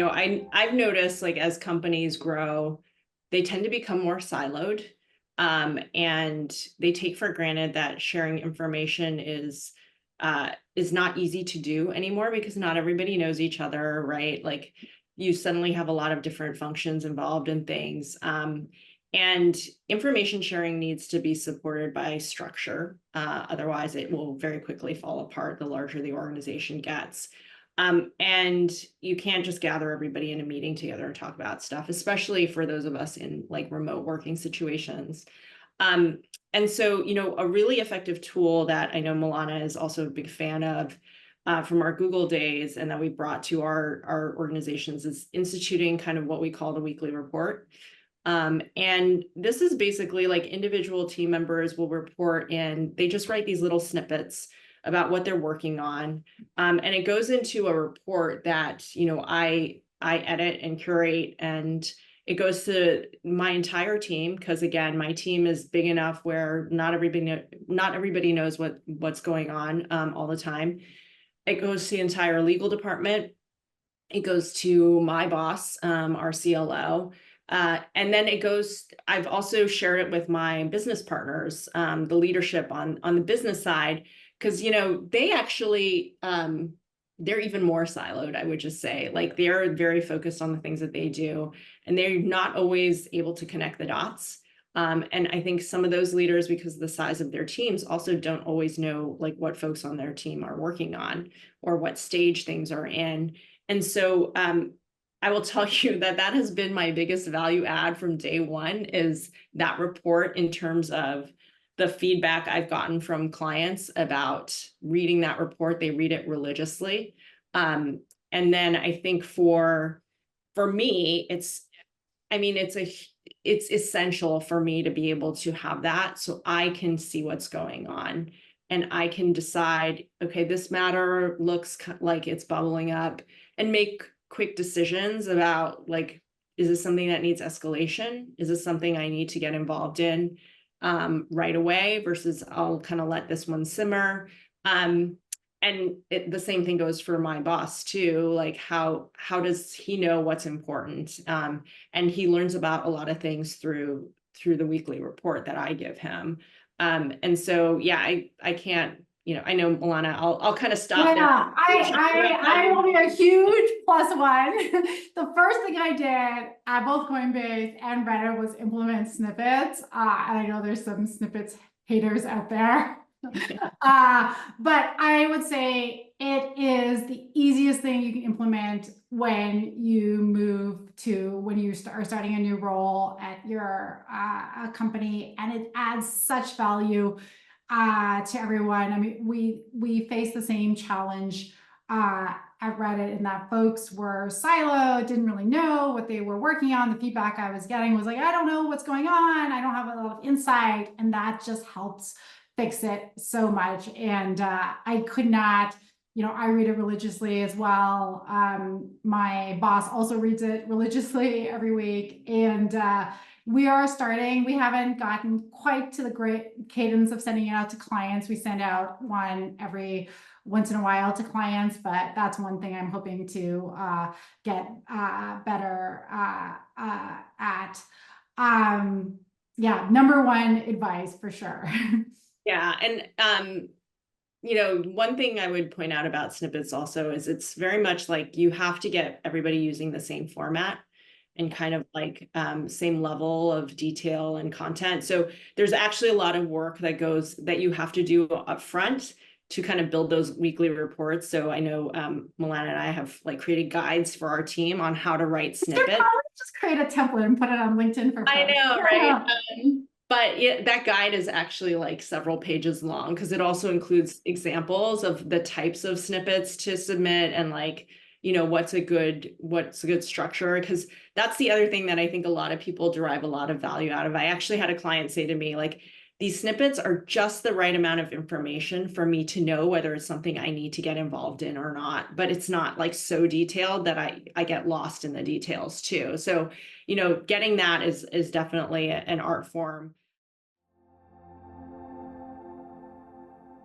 I've noticed like as companies grow, they tend to become more siloed. And they take for granted that sharing information is not easy to do anymore because not everybody knows each other, right? Like you suddenly have a lot of different functions involved in things. And information sharing needs to be supported by structure. Otherwise, it will very quickly fall apart the larger the organization gets. And you can't just gather everybody in a meeting together and talk about stuff, especially for those of us in like remote working situations. And so, a really effective tool that I know Milana is also a big fan of from our Google days and that we brought to our organizations is instituting kind of what we call the weekly report. And this is basically like individual team members will report in, they just write these little snippets about what they're working on. And it goes into a report that, I edit and curate, and it goes to my entire team. Cause again, my team is big enough where not everybody knows what's going on all the time. It goes to the entire legal department. It goes to my boss, our CLO. And then I've also shared it with my business partners, the leadership on the business side, because, they actually, they're even more siloed, I would just say. Like they're very focused on the things that they do, and they're not always able to connect the dots. And I think some of those leaders, because of the size of their teams, also don't always know like what folks on their team are working on or what stage things are in. And so I will tell you that has been my biggest value add from day one is that report in terms of the feedback I've gotten from clients about reading that report. They read it religiously. And then I think for me, it's essential for me to be able to have that so I can see what's going on and I can decide, okay, this matter looks like it's bubbling up, and make quick decisions about like, is this something that needs escalation? Is this something I need to get involved in right away versus I'll kind of let this one simmer? And the same thing goes for my boss too. Like how does he know what's important? And he learns about a lot of things through the weekly report that I give him. And so, yeah, I can't, I know Milana, I'll kind of stop there. I will be a huge plus one. The first thing I did at both Coinbase and Reddit was implement snippets. And I know there's some snippets haters out there. But I would say it is the easiest thing you can implement when you are starting a new role at your company, and it adds such value to everyone. I mean, we face the same challenge at Reddit in that folks were siloed, didn't really know what they were working on. The feedback I was getting was like, I don't know what's going on. I don't have a lot of insight. And that just helps fix it so much. And I could not, I read it religiously as well. My boss also reads it religiously every week. And we haven't gotten quite to the great cadence of sending it out to clients. We send out one every once in a while to clients, but that's one thing I'm hoping to get better at. Yeah, number one advice for sure. Yeah. And, one thing I would point out about snippets also is it's very much like you have to get everybody using the same format and kind of like same level of detail and content. So there's actually a lot of work that you have to do up front to kind of build those weekly reports. So I know Milana and I have like created guides for our team on how to write snippets. Just create a template and put it on LinkedIn for folks. I know, right? But that guide is actually like several pages long because it also includes examples of the types of snippets to submit and like, what's a good structure, because that's the other thing that I think a lot of people derive a lot of value out of. I actually had a client say to me, like, these snippets are just the right amount of information for me to know whether it's something I need to get involved in or not, but it's not like so detailed that I get lost in the details too. So, getting that is definitely an art form.